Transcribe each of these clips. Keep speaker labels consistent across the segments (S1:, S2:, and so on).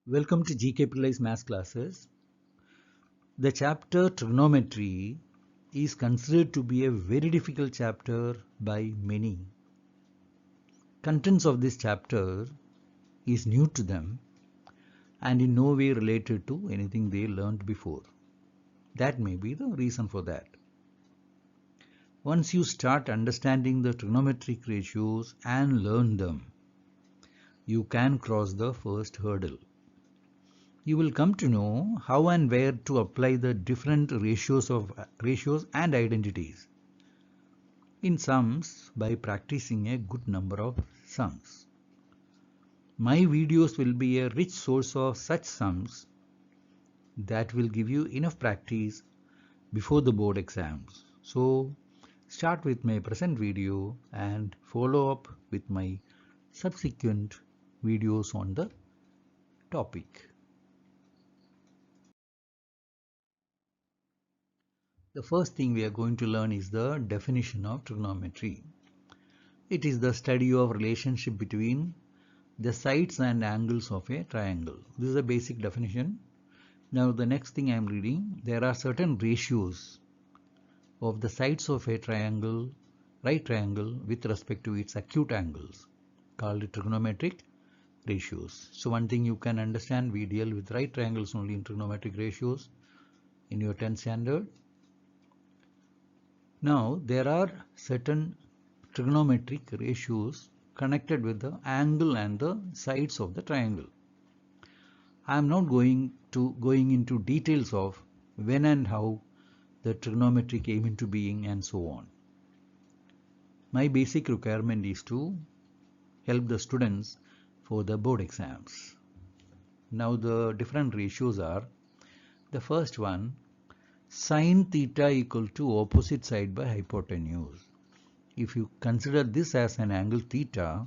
S1: Welcome to GK Pillai's math classes. The chapter Trigonometry is considered to be a very difficult chapter by many. Contents of this chapter is new to them and in no way related to anything they learned before. That may be the reason for that. Once you start understanding the trigonometric ratios and learn them, you can cross the first hurdle. You will come to know how and where to apply the different ratios and identities in sums by practicing a good number of sums. My videos will be a rich source of such sums that will give you enough practice before the board exams. So start with my present video and follow up with my subsequent videos on the topic. The first thing we are going to learn is the definition of trigonometry. It is the study of relationship between the sides and angles of a triangle. This is a basic definition. Now the next thing I am reading, there are certain ratios of the sides of a triangle, right triangle, with respect to its acute angles, called trigonometric ratios. So one thing you can understand, we deal with right triangles only in trigonometric ratios in your 10th standard. Now there are certain trigonometric ratios connected with the angle and the sides of the triangle. I am not going into details of when and how the trigonometry came into being and so on. My basic requirement is to help the students for the board exams. Now the different ratios are, the first one, sin theta equal to opposite side by hypotenuse. If you consider this as an angle theta,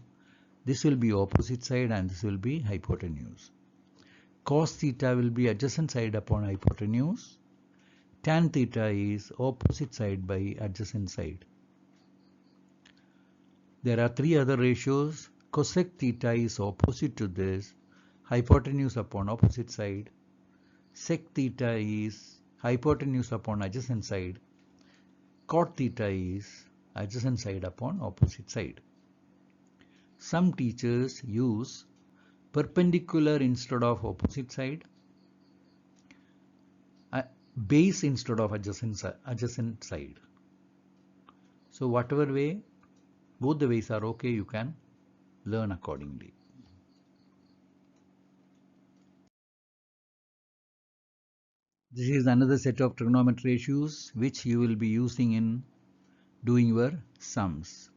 S1: this will be opposite side and this will be hypotenuse. Cos theta will be adjacent side upon hypotenuse. Tan theta is opposite side by adjacent side. There are three other ratios. Cosec theta is opposite to this, hypotenuse upon opposite side. Sec theta is hypotenuse upon adjacent side. Cot theta is adjacent side upon opposite side. Some teachers use perpendicular instead of opposite side, base instead of adjacent side. So whatever way, both the ways are okay, you can learn accordingly. This is another set of trigonometry ratios which you will be using in doing your sums.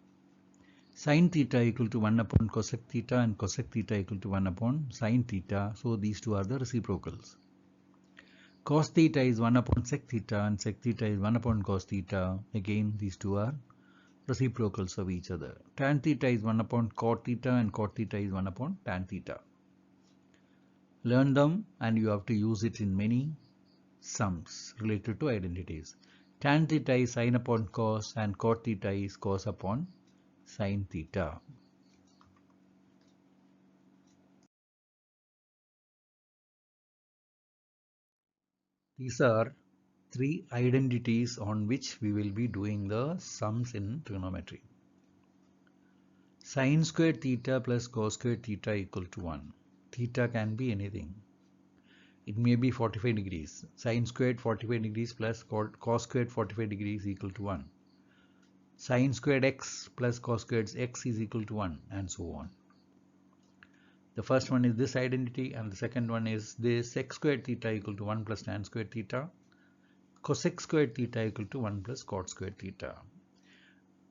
S1: Sin theta equal to 1 upon cosec theta and cosec theta equal to 1 upon sin theta. So these two are the reciprocals. Cos theta is 1 upon sec theta and sec theta is 1 upon cos theta. Again, these two are reciprocals of each other. Tan theta is 1 upon cot theta and cot theta is 1 upon tan theta. Learn them and you have to use it in many sums related to identities. Tan theta is sin upon cos and cot theta is cos upon sin theta. These are three identities on which we will be doing the sums in trigonometry. Sin squared theta plus cos squared theta equal to 1. Theta can be anything. It may be 45 degrees. Sin squared 45 degrees plus cos squared 45 degrees equal to 1. Sin squared x plus cos squared x is equal to 1 and so on. The first one is this identity and the second one is this sec squared theta equal to 1 plus tan squared theta. Cosec squared theta equal to 1 plus cot squared theta.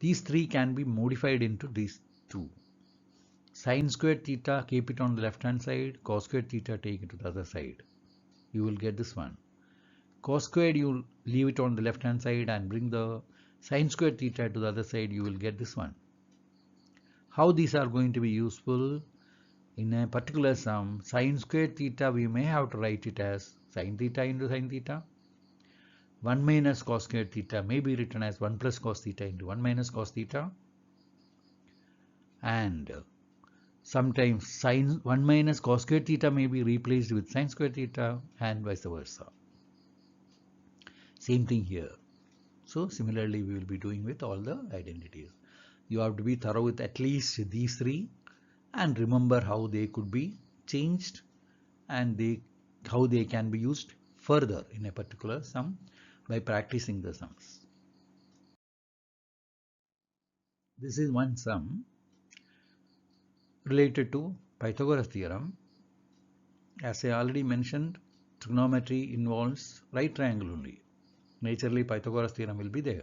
S1: These three can be modified into these two. Sin squared theta, keep it on the left hand side. Cos squared theta, take it to the other side. You will get this one. Cos squared, you leave it on the left hand side and bring the sin squared theta to the other side. You will get this one. How these are going to be useful? In a particular sum, sin squared theta, we may have to write it as sin theta into sin theta. 1 minus cos squared theta may be written as 1 plus cos theta into 1 minus cos theta. And Sometimes sin 1 minus cos squared theta may be replaced with sin squared theta and vice versa. Same thing here. So similarly we will be doing with all the identities. You have to be thorough with at least these three and remember how they could be changed and how they can be used further in a particular sum by practicing the sums. This is one sum related to Pythagoras theorem. As I already mentioned, trigonometry involves right triangle only. Naturally, Pythagoras theorem will be there.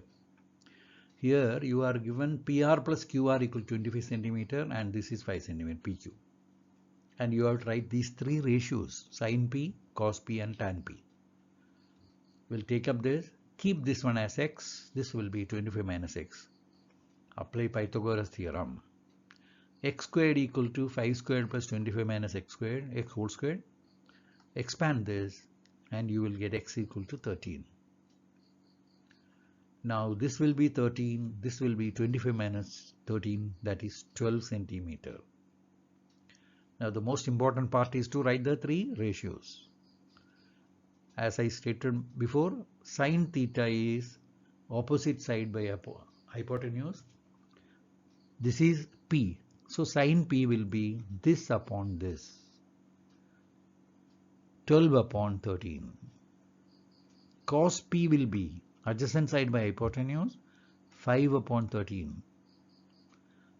S1: Here you are given PR plus QR equal to 25 centimeter and this is 5 centimeter PQ. And you have to write these three ratios, sin P, cos P and tan P. We'll take up this, keep this one as x, this will be 25 minus x. Apply Pythagoras theorem. X squared equal to 5 squared plus 25 minus x squared, x whole squared. Expand this and you will get x equal to 13. Now this will be 13, this will be 25 minus 13, that is 12 centimeter. Now the most important part is to write the three ratios. As I stated before, sin theta is opposite side by hypotenuse. This is P. So sin P will be this upon this. 12 upon 13. Cos P will be adjacent side by hypotenuse 5 upon 13.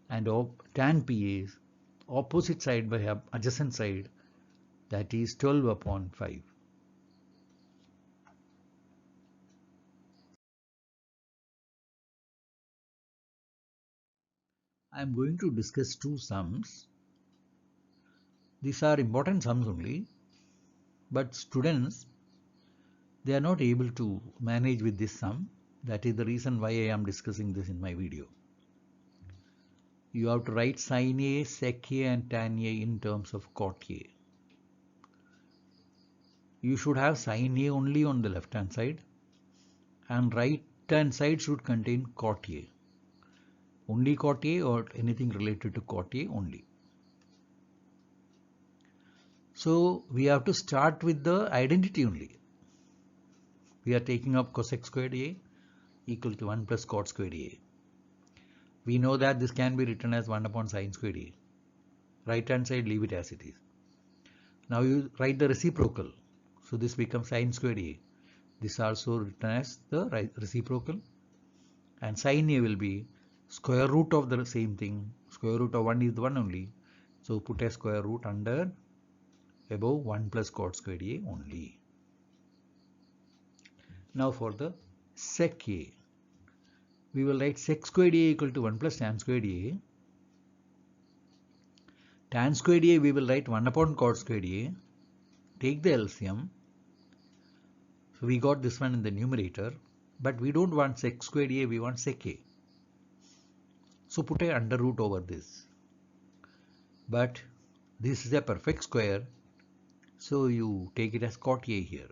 S1: And tan P is opposite side by adjacent side, that is 12 upon 5. I am going to discuss two sums. These are important sums only, but students, they are not able to manage with this sum. That is the reason why I am discussing this in my video. You have to write sin A, sec A and tan A in terms of cot A. You should have sin A only on the left hand side and right hand side should contain cot A. Only cot A or anything related to cot A only. So we have to start with the identity only. We are taking up cosec squared A equal to 1 plus cot squared A. We know that this can be written as 1 upon sin squared A. Right hand side leave it as it is. Now you write the reciprocal. So this becomes sin squared A. This also written as the reciprocal. And sin A will be square root of the same thing. Square root of 1 is the 1 only. So put a square root under above 1 plus cot squared A only. Now for the sec A. We will write sec squared A equal to 1 plus tan squared A. Tan squared A we will write 1 upon cot squared A. Take the LCM. So we got this one in the numerator. But we don't want sec squared A, we want sec A. So put a under root over this. But this is a perfect square. So you take it as cot A here.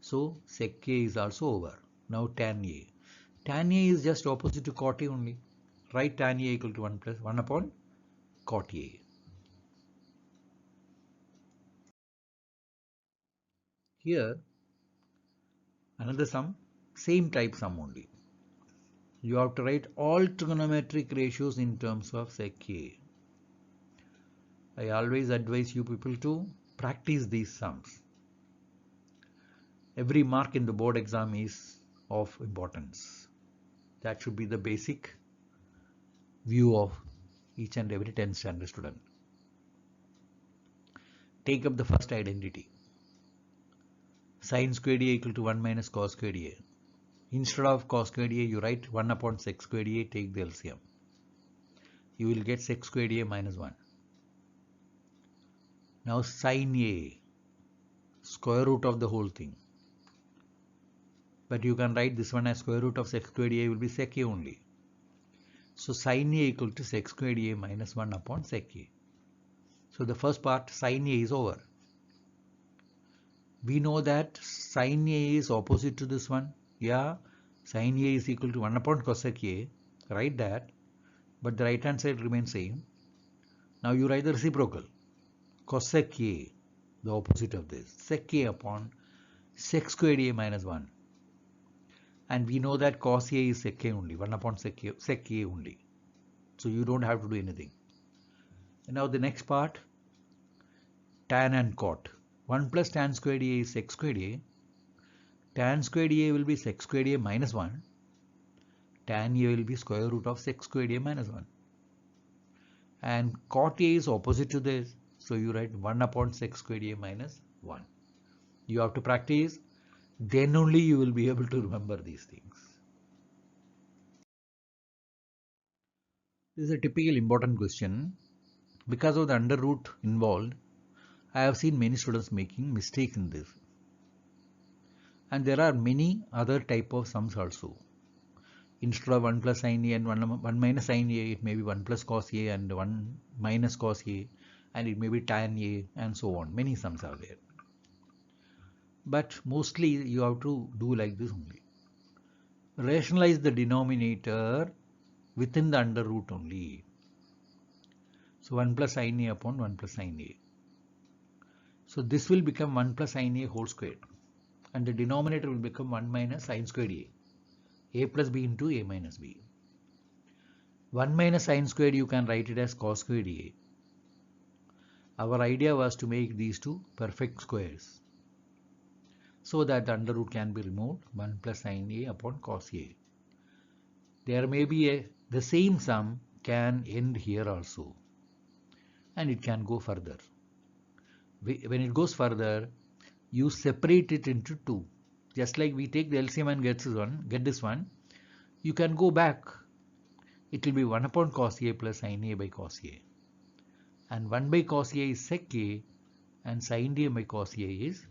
S1: So sec A is also over. Now tan A. Tan A is just opposite to cot A only. Write tan A equal to 1 plus 1 upon cot A. Here another sum, same type sum only. You have to write all trigonometric ratios in terms of sec A. I always advise you people to practice these sums. Every mark in the board exam is of importance. That should be the basic view of each and every 10th standard student. Take up the first identity. Sin squared A equal to 1 minus cos squared A. Instead of cos squared A, you write 1 upon sec squared A, take the LCM. You will get sec squared A minus 1. Now sin A, square root of the whole thing. But you can write this one as square root of sec squared A will be sec A only. So sin A equal to sec squared A minus 1 upon sec A. So the first part sin A is over. We know that sin A is opposite to this one. Yeah, sin A is equal to 1 upon cosec A. Write that. But the right hand side remains same. Now you write the reciprocal. Cosec A, the opposite of this, sec A upon sec squared A minus 1. And we know that cos A is sec A only, 1 upon sec A only. So you don't have to do anything. And now the next part, tan and cot. 1 plus tan squared A is sec squared A. Tan squared A will be sec squared A minus 1. Tan A will be square root of sec squared A minus 1. And cot A is opposite to this. So you write 1 upon sec squared A minus 1. You have to practice. Then only you will be able to remember these things. This is a typical important question. Because of the under root involved, I have seen many students making mistake in this. And there are many other type of sums also. Instead of 1 plus sin A and 1 minus sin A, it may be 1 plus cos A and 1 minus cos A, and it may be tan A and so on. Many sums are there. But mostly you have to do like this only. Rationalize the denominator within the under root only. So 1 plus sin A upon 1 plus sin A. So this will become 1 plus sin A whole squared. And the denominator will become 1 minus sin squared A. A plus B into A minus B. 1 minus sin squared you can write it as cos squared A. Our idea was to make these two perfect squares, so that the under root can be removed, 1 plus sin A upon cos A. There may be the same sum can end here also, and it can go further. When it goes further, you separate it into two. Just like we take the LCM and get this one, you can go back. It will be 1 upon cos A plus sin A by cos A. And 1 by cos A is sec A, and sin A by cos A is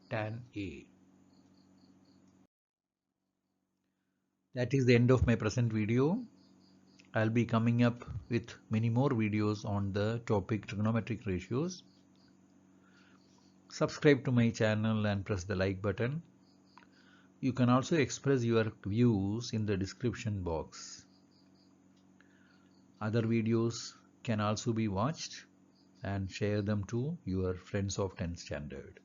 S1: tan A. That is the end of my present video. I'll be coming up with many more videos on the topic trigonometric ratios. Subscribe to my channel and press the like button. You can also express your views in the description box. Other videos can also be watched and share them to your friends of 10th standard.